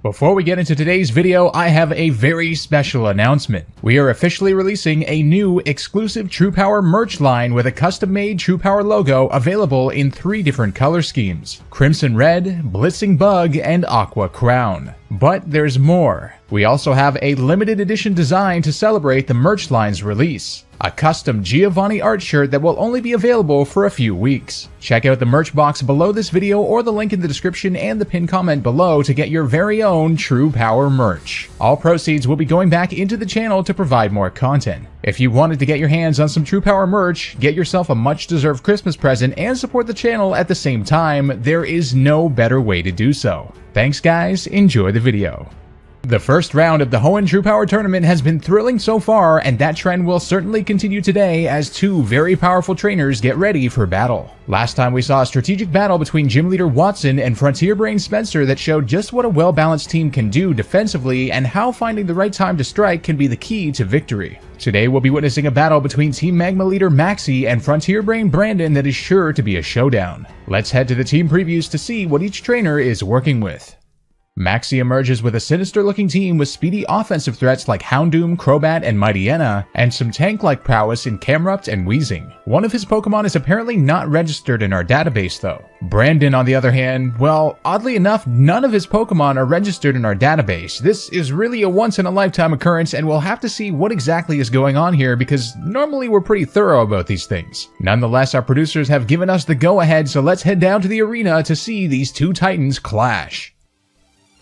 Before we get into today's video, I have a very special announcement. We are officially releasing a new exclusive True Power merch line with a custom-made True Power logo available in 3 different color schemes: Crimson Red, Blitzing Bug, and Aqua Crown. But there's more. We also have a limited edition design to celebrate the merch line's release. A custom Giovanni art shirt that will only be available for a few weeks. Check out the merch box below this video or the link in the description and the pinned comment below to get your very own True Power merch. All proceeds will be going back into the channel to provide more content. If you wanted to get your hands on some True Power merch, get yourself a much-deserved Christmas present, and support the channel at the same time, there is no better way to do so. Thanks guys, enjoy the video. The first round of the Hoenn True Power Tournament has been thrilling so far, and that trend will certainly continue today as 2 very powerful trainers get ready for battle. Last time we saw a strategic battle between Gym Leader Watson and Frontier Brain Spencer that showed just what a well-balanced team can do defensively and how finding the right time to strike can be the key to victory. Today we'll be witnessing a battle between Team Magma leader Maxie and Frontier Brain Brandon that is sure to be a showdown. Let's head to the team previews to see what each trainer is working with. Maxie emerges with a sinister-looking team with speedy offensive threats like Houndoom, Crobat, and Mightyena, and some tank-like prowess in Camerupt and Weezing. One of his Pokemon is apparently not registered in our database though. Brandon, on the other hand, well, oddly enough, none of his Pokemon are registered in our database. This is really a once-in-a-lifetime occurrence, and we'll have to see what exactly is going on here because normally we're pretty thorough about these things. Nonetheless, our producers have given us the go-ahead, so let's head down to the arena to see these 2 titans clash.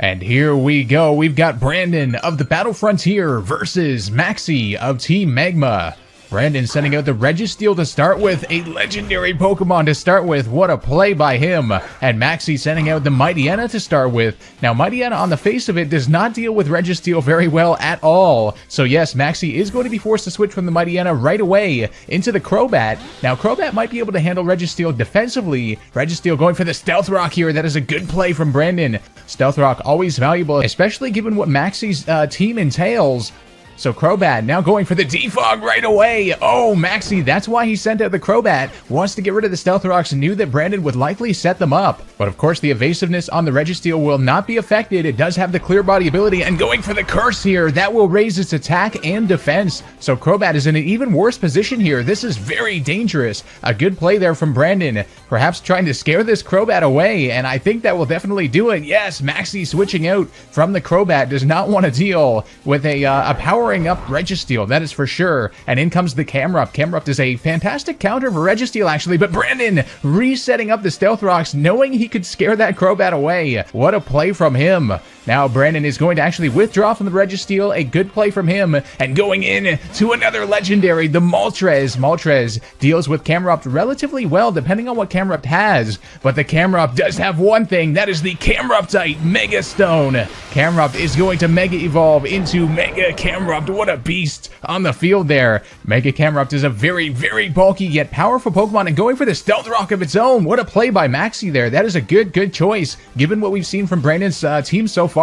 And here we go, we've got Brandon of the Battle Frontier versus Maxie of Team Magma. Brandon sending out the Registeel to start with, a legendary Pokemon to start with. What a play by him. And Maxie sending out the Mightyena to start with. Now Mightyena on the face of it does not deal with Registeel very well at all. So yes, Maxie is going to be forced to switch from the Mightyena right away into the Crobat. Now Crobat might be able to handle Registeel defensively. Registeel going for the Stealth Rock here. That is a good play from Brandon. Stealth Rock always valuable, especially given what Maxie's team entails. So Crobat now going for the Defog right away. Oh, Maxie, that's why he sent out the Crobat. Wants to get rid of the Stealth Rocks and knew that Brandon would likely set them up. But of course, the evasiveness on the Registeel will not be affected. It does have the Clear Body ability, and going for the Curse here. That will raise its attack and defense. So Crobat is in an even worse position here. This is very dangerous. A good play there from Brandon. Perhaps trying to scare this Crobat away, and I think that will definitely do it. Yes, Maxie switching out from the Crobat does not want to deal with a power up Registeel, that is for sure. And in comes the Camerupt. Camerupt is a fantastic counter for Registeel actually, but Brandon resetting up the Stealth Rocks, knowing he could scare that Crobat away. What a play from him. Now Brandon is going to actually withdraw from the Registeel, a good play from him, and going in to another legendary, the Moltres. Moltres deals with Camerupt relatively well, depending on what Camerupt has, but the Camerupt does have one thing, that is the Camruptite Mega Stone. Camerupt is going to Mega Evolve into Mega Camerupt. What a beast on the field there. Mega Camerupt is a very, very bulky yet powerful Pokemon, and going for the Stealth Rock of its own. What a play by Maxie there. That is a good choice, given what we've seen from Brandon's team so far.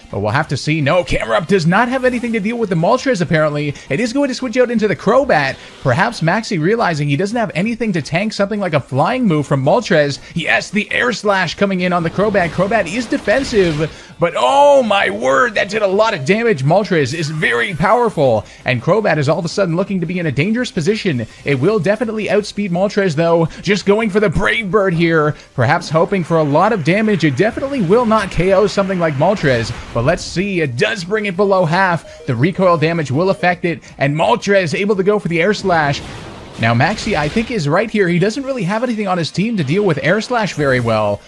But we'll have to see. No, Camerupt does not have anything to deal with the Moltres apparently. It is going to switch out into the Crobat. Perhaps Maxie realizing he doesn't have anything to tank something like a flying move from Moltres. Yes, the Air Slash coming in on the Crobat. Crobat is defensive, but oh my word, that did a lot of damage. Moltres is very powerful, and Crobat is all of a sudden looking to be in a dangerous position. It will definitely outspeed Moltres though. Just going for the Brave Bird here, perhaps hoping for a lot of damage. It definitely will not KO something like Moltres, but let's see. It does bring it below half. The recoil damage will affect it, and Moltres able to go for the Air Slash. Now Maxie, I think, is right here. He doesn't really have anything on his team to deal with Air Slash very well.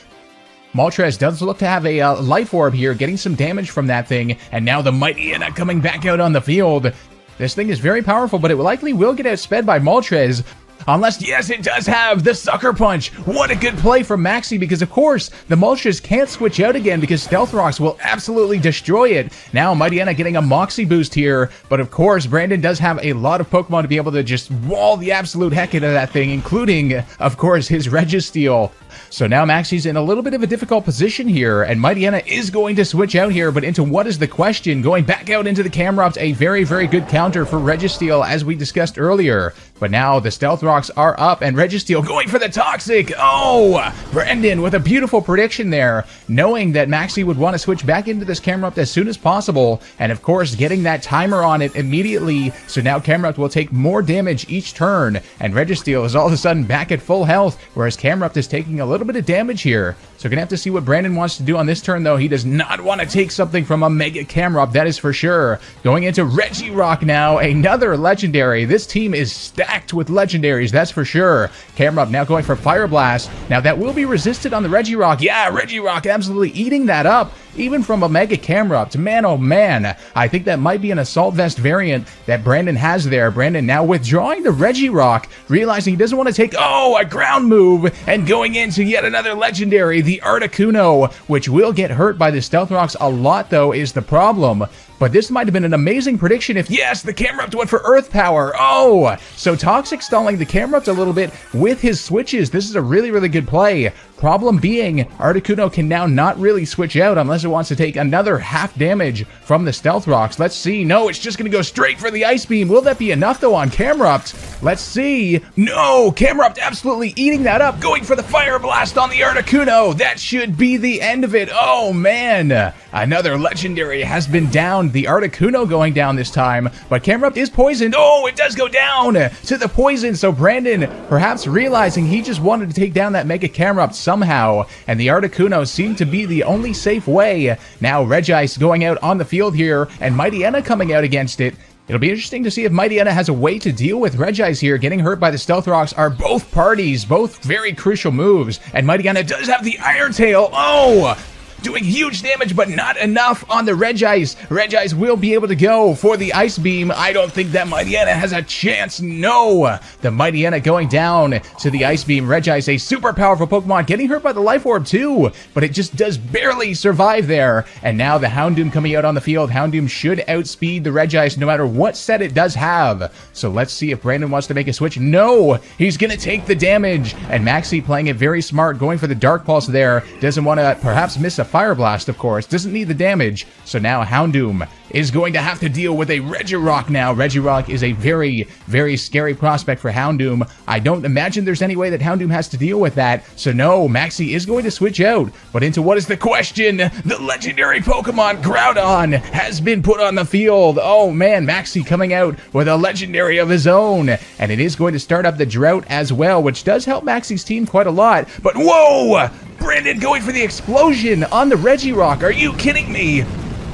Moltres does look to have a Life Orb here, getting some damage from that thing, and now the Mightyena coming back out on the field. This thing is very powerful, but it likely will get outsped by Moltres. Unless, yes, it does have the Sucker Punch. What a good play from Maxie, because of course, the Moltres can't switch out again because Stealth Rocks will absolutely destroy it. Now, Mightyena getting a Moxie boost here, but of course, Brandon does have a lot of Pokemon to be able to just wall the absolute heck out of that thing, including, of course, his Registeel. So now Maxie's in a little bit of a difficult position here, and Mightyena is going to switch out here, but into what is the question? Going back out into the Camerupt, a very, very good counter for Registeel, as we discussed earlier. But now the Stealth Rock Rocks are up, and Registeel going for the Toxic. Oh, Brandon with a beautiful prediction there, knowing that Maxie would want to switch back into this Camerupt as soon as possible, and of course getting that timer on it immediately, so now Camerupt will take more damage each turn, and Registeel is all of a sudden back at full health, whereas Camerupt is taking a little bit of damage here. So gonna have to see what Brandon wants to do on this turn, though. He does not want to take something from a Mega Camerupt, that is for sure. Going into Regirock now, another legendary. This team is stacked with legendaries, that's for sure. Camerupt now going for Fire Blast. Now that will be resisted on the Regirock. Yeah, Regirock absolutely eating that up, even from a Mega Camerupt. Man, oh man, I think that might be an Assault Vest variant that Brandon has there. Brandon now withdrawing the Regirock, realizing he doesn't want to take, oh, a ground move, and going into yet another legendary, the Articuno, which will get hurt by the Stealth Rocks a lot, though, is the problem. But this might have been an amazing prediction if, yes, the Camerupt went for Earth Power. Oh, so Toxic stalling the Camerupt a little bit with his switches. This is a really, really good play. Problem being, Articuno can now not really switch out unless it wants to take another half damage from the Stealth Rocks. Let's see. No, it's just going to go straight for the Ice Beam. Will that be enough, though, on Camerupt? Let's see. No, Camerupt absolutely eating that up, going for the Fire Blast on the Articuno. That should be the end of it. Oh, man. Another legendary has been down. The Articuno going down this time, but Camerupt is poisoned. Oh, it does go down to the poison, so Brandon perhaps realizing he just wanted to take down that Mega Camerupt somehow, and the Articuno seemed to be the only safe way. Now Regice going out on the field here, and Mightyena coming out against it. It'll be interesting to see if Mightyena has a way to deal with Regice here. Getting hurt by the Stealth Rocks are both parties, both very crucial moves, and Mightyena does have the Iron Tail. Oh! Doing huge damage, but not enough on the Regice. Regice will be able to go for the Ice Beam. I don't think that Mightyena has a chance. No! The Mightyena going down to the Ice Beam. Regice, a super powerful Pokemon, getting hurt by the Life Orb too, but it just does barely survive there. And now the Houndoom coming out on the field. Houndoom should outspeed the Regice no matter what set it does have. So let's see if Brandon wants to make a switch. No! He's gonna take the damage. And Maxie playing it very smart, going for the Dark Pulse there. Doesn't want to perhaps miss a Fire Blast, of course. Doesn't need the damage. So now Houndoom is going to have to deal with a Regirock now. Regirock is a very, very scary prospect for Houndoom. I don't imagine there's any way that Houndoom has to deal with that. So no, Maxie is going to switch out. But into what is the question? The legendary Pokemon Groudon has been put on the field. Oh man, Maxie coming out with a legendary of his own. And it is going to start up the drought as well, which does help Maxie's team quite a lot. But whoa! Brandon going for the explosion on the Regirock. Are you kidding me?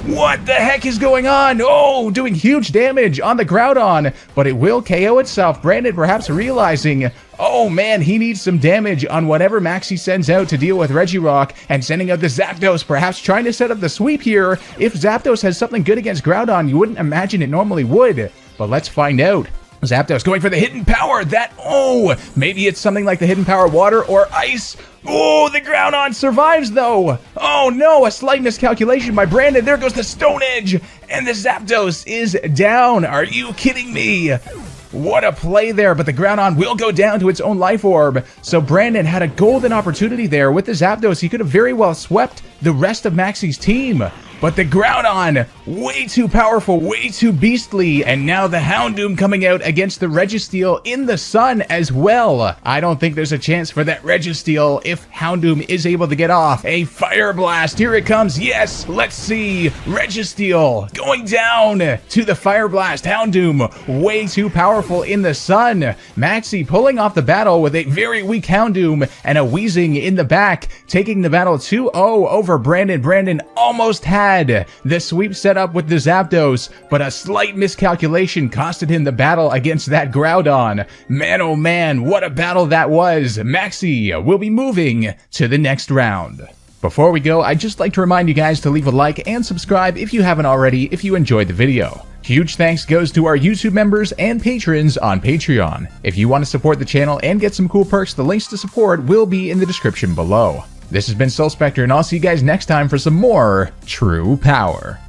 What the heck is going on? Oh, doing huge damage on the Groudon, but it will KO itself. Brandon perhaps realizing, oh man, he needs some damage on whatever Maxie sends out to deal with Regirock, and sending out the Zapdos, perhaps trying to set up the sweep here. If Zapdos has something good against Groudon, you wouldn't imagine it normally would, but let's find out. Zapdos going for the Hidden Power. That, oh, maybe it's something like the Hidden Power Water or Ice. Oh, the Groudon survives though. Oh no, a slight miscalculation by Brandon. There goes the Stone Edge, and the Zapdos is down. Are you kidding me? What a play there, but the Groudon will go down to its own Life Orb. So Brandon had a golden opportunity there with the Zapdos. He could have very well swept the rest of Maxie's team. But the Groudon, way too powerful, way too beastly, and now the Houndoom coming out against the Registeel in the sun as well. I don't think there's a chance for that Registeel if Houndoom is able to get off. A Fire Blast, here it comes, yes, let's see, Registeel going down to the Fire Blast. Houndoom, way too powerful in the sun. Maxie pulling off the battle with a very weak Houndoom and a Wheezing in the back, taking the battle 2-0 over Brandon. Brandon almost had the sweep set up with the Zapdos, but a slight miscalculation costed him the battle against that Groudon. Man, oh man, what a battle that was. Maxie will be moving to the next round. Before we go, I'd just like to remind you guys to leave a like and subscribe if you haven't already if you enjoyed the video. Huge thanks goes to our YouTube members and patrons on Patreon. If you want to support the channel and get some cool perks, the links to support will be in the description below. This has been SilphSpectre, and I'll see you guys next time for some more True Power.